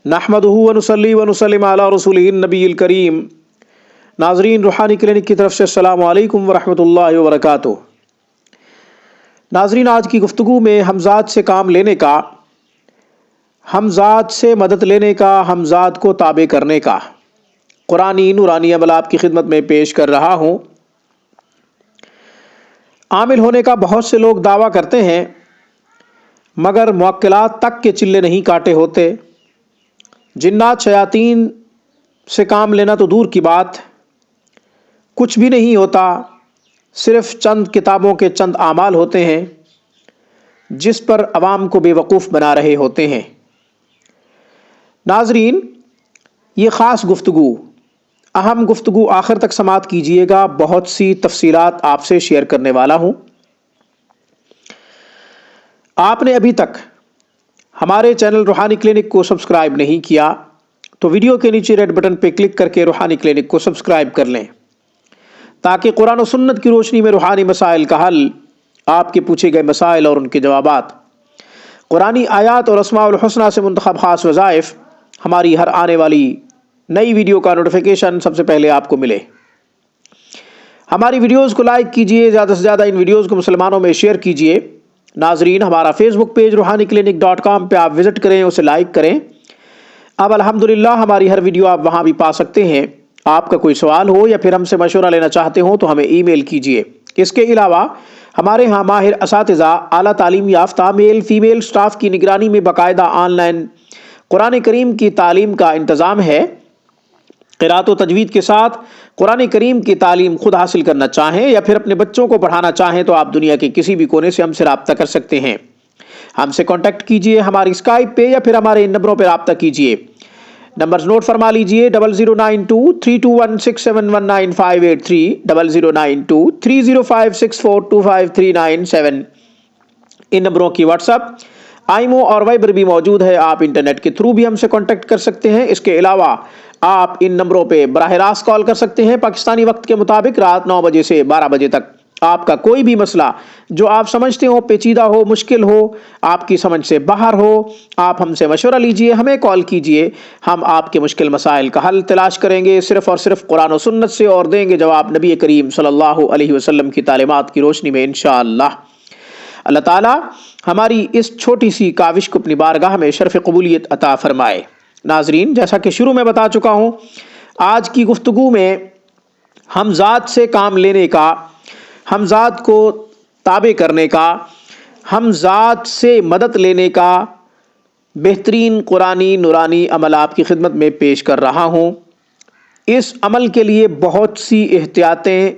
नहमदुहु व नुसल्ली व नुसल्लिम अला रसूलिहिन नबील करीम। नाजरीन, रूहानी क्लिनिक की तरफ से अस्सलामु अलैकुम व रहमतुल्लाहि व बरकातुहू। नाजरीन, आज की गुफ्तगू में हमज़ात से काम लेने का, हमज़ात से मदद लेने का, हमज़ात को ताबे करने का कुरानी नूरानी अमल आपकी खिदमत में पेश कर रहा हूँ। आमिल होने का बहुत से लोग दावा करते हैं, मगर मुवक्किलात तक के चिल्ले नहीं काटे होते। जिन्नात शयातीन से काम लेना तो दूर की बात, कुछ भी नहीं होता। सिर्फ चंद किताबों के चंद आमाल होते हैं जिस पर अवाम को बेवकूफ़ बना रहे होते हैं। नाजरीन, ये ख़ास गुफ्तगू, अहम गुफ्तगू आखिर तक समाअत कीजिएगा। बहुत सी तफसीलात आपसे शेयर करने वाला हूँ। आपने अभी तक हमारे चैनल रूहानी क्लिनिक को सब्सक्राइब नहीं किया तो वीडियो के नीचे रेड बटन पर क्लिक करके रूहानी क्लिनिक को सब्सक्राइब कर लें, ताकि कुरान और सुन्नत की रोशनी में रूहानी मसाइल का हल, आपके पूछे गए मसाइल और उनके जवाबात, कुरानी आयात और अस्माउल हुस्ना से मुंतखब खास वज़ाइफ, हमारी हर आने वाली नई वीडियो का नोटिफिकेशन सबसे पहले आपको मिले। हमारी वीडियोज़ को लाइक कीजिए, ज़्यादा से ज़्यादा इन वीडियोज़ को मुसलमानों में शेयर कीजिए। नाजरीन, हमारा फेसबुक पेज ruhaniclinic.com पे आप विज़िट करें, उसे लाइक करें। अब अल्हम्दुलिल्लाह हमारी हर वीडियो आप वहाँ भी पा सकते हैं। आपका कोई सवाल हो या फिर हमसे मशवरा लेना चाहते हो तो हमें ईमेल कीजिए। इसके अलावा हमारे यहाँ माहिर असातिज़ा, आला तालीम याफ्ता मेल फीमेल स्टाफ की निगरानी में बाकायदा ऑनलाइन कुरान करीम की तालीम का इंतज़ाम है। क़िराअत व तजवीद के साथ कुरान करीम की तालीम खुद हासिल करना चाहें या फिर अपने बच्चों को पढ़ाना चाहें तो आप दुनिया के किसी भी कोने से हमसे रब्ता कर सकते हैं। हमसे कांटेक्ट कीजिए, हमारी स्काइप पे या फिर हमारे इन नंबरों पर रब्ता कीजिए। नंबर्स नोट फरमा लीजिए: 00923216719583, 00923056425397। इन नंबरों की व्हाट्सएप, आईमो और वाइबर भी मौजूद है। आप इंटरनेट के थ्रू भी हमसे कांटेक्ट कर सकते हैं। इसके अलावा आप इन नंबरों पे बराह रास्त कॉल कर सकते हैं। पाकिस्तानी वक्त के मुताबिक रात 9 बजे से 12 बजे तक आपका कोई भी मसला जो आप समझते हो पेचीदा हो, मुश्किल हो, आपकी समझ से बाहर हो, आप हमसे मशवरा लीजिए, हमें कॉल कीजिए। हम आपके मुश्किल मसाइल का हल तलाश करेंगे सिर्फ़ और सिर्फ कुरान और सुन्नत से, और देंगे जवाब नबी करीम सल्लल्लाहु अलैहि वसल्लम की तालीमात की रोशनी में इंशाअल्लाह। अल्लाह ताला हमारी इस छोटी सी काविश को अपनी बारगाह में शर्फ़ कबूलियत अता फरमाए। नाजरीन, जैसा कि शुरू में बता चुका हूँ, आज की गुफ्तगू में हमज़ात से काम लेने का, हमज़ात को ताबे करने का, हमज़ात से मदद लेने का बेहतरीन कुरानी नूरानी अमल आपकी खिदमत में पेश कर रहा हूँ। इस अमल के लिए बहुत सी एहतियातें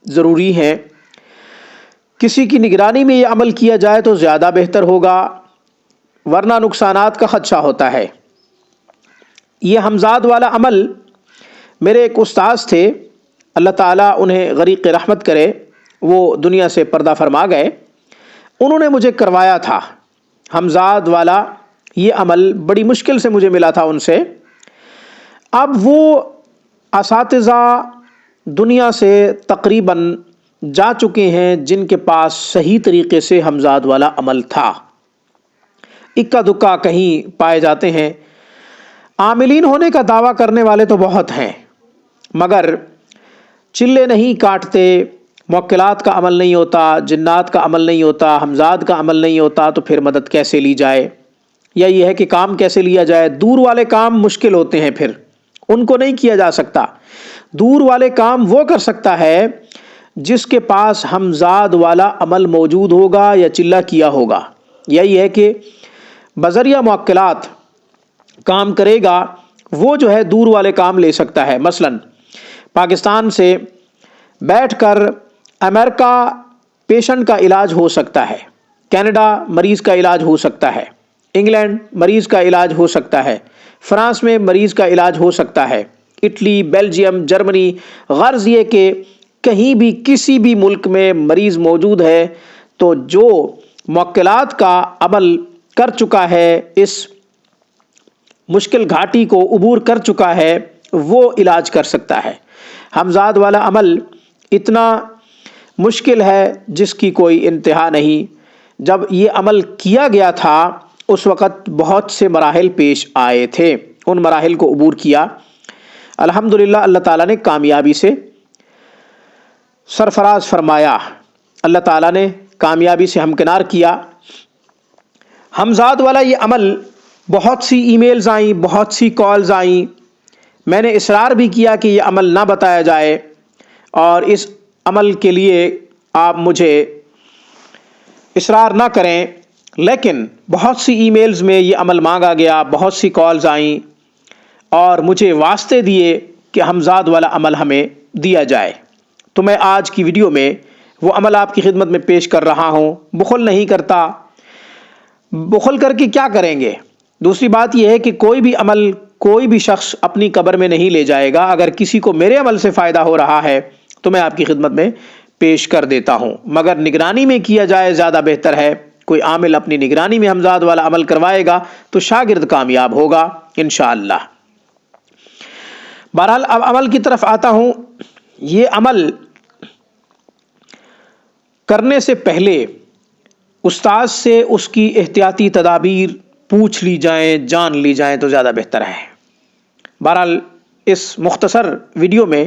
ज़रूरी हैं। किसी की निगरानी में ये अमल किया जाए तो ज़्यादा बेहतर होगा, वरना नुकसानात का ख़दशा होता है। ये हमज़ात वाला अमल मेरे एक उस्ताद थे, अल्लाह ताला उन्हें गरीक़ रहमत करे, वो दुनिया से पर्दा फरमा गए। उन्होंने मुझे करवाया था हमज़ात वाला ये अमल, बड़ी मुश्किल से मुझे मिला था उनसे। अब वो असातिज़ा दुनिया से तकरीबन जा चुके हैं जिनके पास सही तरीके से हमज़ात वाला अमल था। इक्का दुक्का कहीं पाए जाते हैं। आमिलीन होने का दावा करने वाले तो बहुत हैं, मगर चिल्ले नहीं काटते, मुवक्किलात का अमल नहीं होता, जिन्नात का अमल नहीं होता, हमज़ात का अमल नहीं होता, तो फिर मदद कैसे ली जाए, या ये है कि काम कैसे लिया जाए। दूर वाले काम मुश्किल होते हैं, फिर उनको नहीं किया जा सकता। दूर वाले काम वो कर सकता है जिसके पास हमज़ात वाला अमल मौजूद होगा या चिल्ला किया होगा। यही है कि बज़रिया मुवक्किलात काम करेगा वो जो है दूर वाले काम ले सकता है। मसलन पाकिस्तान से बैठकर अमेरिका पेशेंट का इलाज हो सकता है, कनाडा मरीज़ का इलाज हो सकता है, इंग्लैंड मरीज़ का इलाज हो सकता है, फ्रांस में मरीज़ का इलाज हो सकता है, इटली, बेल्जियम, जर्मनी, गर्ज़ ये कि कहीं भी किसी भी मुल्क में मरीज़ मौजूद है तो जो मुवक्किलात का अमल कर चुका है, इस मुश्किल घाटी को उबूर कर चुका है, वो इलाज कर सकता है। हमज़ात वाला अमल इतना मुश्किल है जिसकी कोई इंतहा नहीं। जब ये अमल किया गया था اس وقت بہت سے مراحل پیش آئے تھے، ان مراحل کو عبور کیا۔ الحمدللہ اللہ تعالیٰ نے کامیابی سے سرفراز فرمایا، اللہ تعالیٰ نے کامیابی سے ہمکنار کیا۔ ہمزاد والا یہ عمل، بہت سی ای میلز آئیں، بہت سی کالز آئیں، میں نے اصرار بھی کیا کہ یہ عمل نہ بتایا جائے، اور اس عمل کے لیے آپ مجھے اصرار نہ کریں، لیکن بہت سی ای میلز میں یہ عمل مانگا گیا، بہت سی کالز آئیں اور مجھے واسطے دیے کہ ہمزاد والا عمل ہمیں دیا جائے۔ تو میں آج کی ویڈیو میں وہ عمل آپ کی خدمت میں پیش کر رہا ہوں۔ بخل نہیں کرتا، بخل کر کے کیا کریں گے؟ دوسری بات یہ ہے کہ کوئی بھی عمل کوئی بھی شخص اپنی قبر میں نہیں لے جائے گا۔ اگر کسی کو میرے عمل سے فائدہ ہو رہا ہے تو میں آپ کی خدمت میں پیش کر دیتا ہوں، مگر نگرانی میں کیا جائے زیادہ بہتر ہے۔ کوئی عامل اپنی نگرانی میں ہمزاد والا عمل کروائے گا تو شاگرد کامیاب ہوگا انشاءاللہ۔ بہرحال اب عمل کی طرف آتا ہوں۔ یہ عمل کرنے سے پہلے استاد سے اس کی احتیاطی تدابیر پوچھ لی جائیں، جان لی جائیں تو زیادہ بہتر ہے۔ بہرحال اس مختصر ویڈیو میں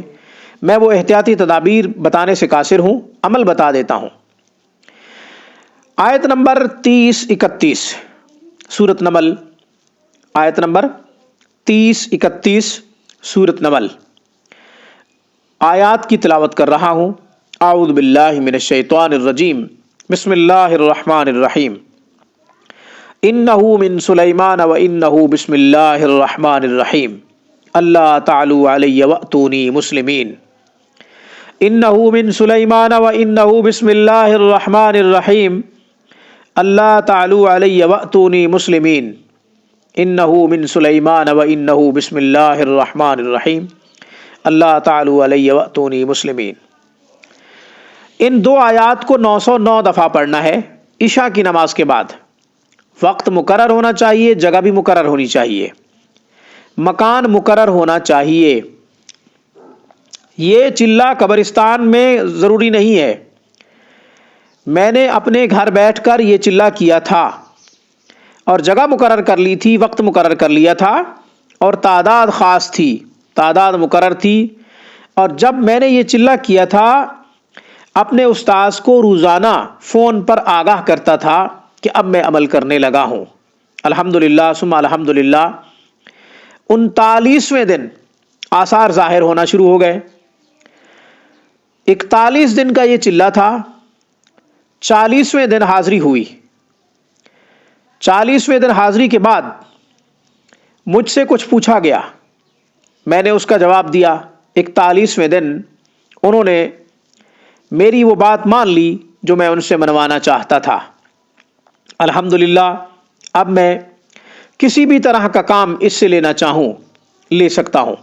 میں وہ احتیاطی تدابیر بتانے سے قاصر ہوں، عمل بتا دیتا ہوں۔ آیت نمبر 30-31 سورۃ نمل، آیت نمبر 30-31 سورۃ نمل، آیات کی تلاوت کر رہا ہوں۔ اعوذ باللہ من الشیطان الرجیم، بسم اللہ الرحمن الرحیم۔ انہ من سلیمان و انہ بسم اللہ الرحمن الرحیم، اللہ تعالوا علی وأتونی مسلمین۔ انہ من سلیمان و انہ بسم اللہ الرحمن الرحیم، اللہ تعالوا علی وأتونی مسلمین۔ انہ من سلیمان و انہ بسم اللہ الرحمن الرحیم، اللہ تعالوا علی وأتونی مسلمین۔ ان دو آیات کو 909 دفعہ پڑھنا ہے عشاء کی نماز کے بعد۔ وقت مقرر ہونا چاہیے، جگہ بھی مقرر ہونی چاہیے، مکان مقرر ہونا چاہیے۔ یہ چلہ قبرستان میں ضروری نہیں ہے، میں نے اپنے گھر بیٹھ کر یہ چلہ کیا تھا اور جگہ مقرر کر لی تھی، وقت مقرر کر لیا تھا اور تعداد خاص تھی، تعداد مقرر تھی، اور جب میں نے یہ چلہ کیا تھا اپنے استاذ کو روزانہ فون پر آگاہ کرتا تھا کہ اب میں عمل کرنے لگا ہوں۔ الحمدللہ ثم الحمدللہ 39ویں دن آثار ظاہر ہونا شروع ہو گئے۔ 41 دن کا یہ چلہ تھا، 40ویں دن حاضری ہوئی۔ 40ویں دن حاضری کے بعد مجھ سے کچھ پوچھا گیا، میں نے اس کا جواب دیا۔ 41ویں دن انہوں نے میری وہ بات مان لی جو میں ان سے منوانا چاہتا تھا۔ الحمدللہ اب میں کسی بھی طرح کا کام اس سے لینا چاہوں لے سکتا ہوں،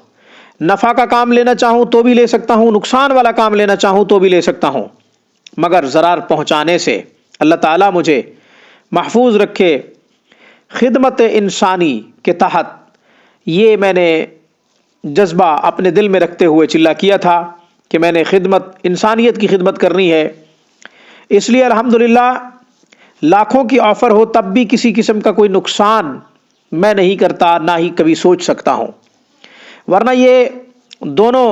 نفع کا کام لینا چاہوں تو بھی لے سکتا ہوں، نقصان والا کام لینا چاہوں تو بھی لے سکتا ہوں، مگر ضرر پہنچانے سے اللہ تعالیٰ مجھے محفوظ رکھے۔ خدمت انسانی کے تحت یہ میں نے جذبہ اپنے دل میں رکھتے ہوئے چلہ کیا تھا کہ میں نے خدمت انسانیت کی خدمت کرنی ہے، اس لیے الحمدللہ لاکھوں کی آفر ہو تب بھی کسی قسم کا کوئی نقصان میں نہیں کرتا، نہ ہی کبھی سوچ سکتا ہوں، ورنہ یہ دونوں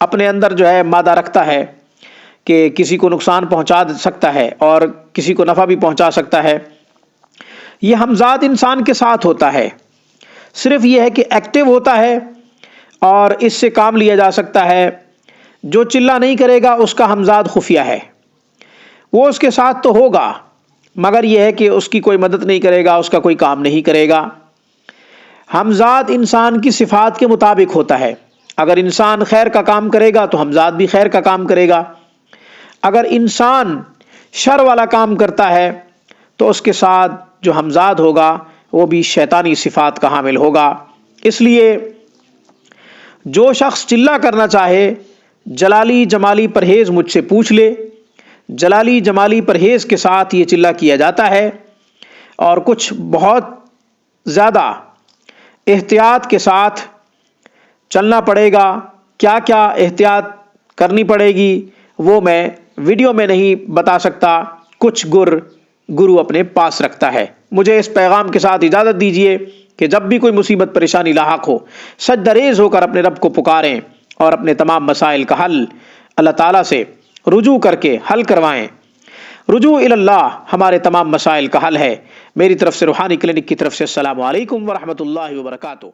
اپنے اندر جو ہے مادہ رکھتا ہے کہ کسی کو نقصان پہنچا سکتا ہے اور کسی کو نفع بھی پہنچا سکتا ہے۔ یہ ہمزاد انسان کے ساتھ ہوتا ہے، صرف یہ ہے کہ ایکٹیو ہوتا ہے اور اس سے کام لیا جا سکتا ہے۔ جو چلہ نہیں کرے گا اس کا ہمزاد خفیہ ہے، وہ اس کے ساتھ تو ہوگا مگر یہ ہے کہ اس کی کوئی مدد نہیں کرے گا، اس کا کوئی کام نہیں کرے گا۔ ہمزاد انسان کی صفات کے مطابق ہوتا ہے، اگر انسان خیر کا کام کرے گا تو ہمزاد بھی خیر کا کام کرے گا، اگر انسان شر والا کام کرتا ہے تو اس کے ساتھ جو ہمزاد ہوگا وہ بھی شیطانی صفات کا حامل ہوگا۔ اس لیے جو شخص چلہ کرنا چاہے جلالی جمالی پرہیز مجھ سے پوچھ لے، جلالی جمالی پرہیز کے ساتھ یہ چلہ کیا جاتا ہے، اور کچھ بہت زیادہ احتیاط کے ساتھ چلنا پڑے گا۔ کیا کیا احتیاط کرنی پڑے گی وہ میں ویڈیو میں نہیں بتا سکتا، کچھ گر گرو اپنے پاس رکھتا ہے۔ مجھے اس پیغام کے ساتھ اجازت دیجیے کہ جب بھی کوئی مصیبت پریشانی لاحق ہو، سجدریز ہو کر اپنے رب کو پکاریں اور اپنے تمام مسائل کا حل اللہ تعالیٰ سے رجوع کر کے حل کروائیں۔ رجوع اللہ ہمارے تمام مسائل کا حل ہے۔ میری طرف سے روحانی کلینک کی طرف سے السلام علیکم ورحمۃ اللہ وبرکاتہ۔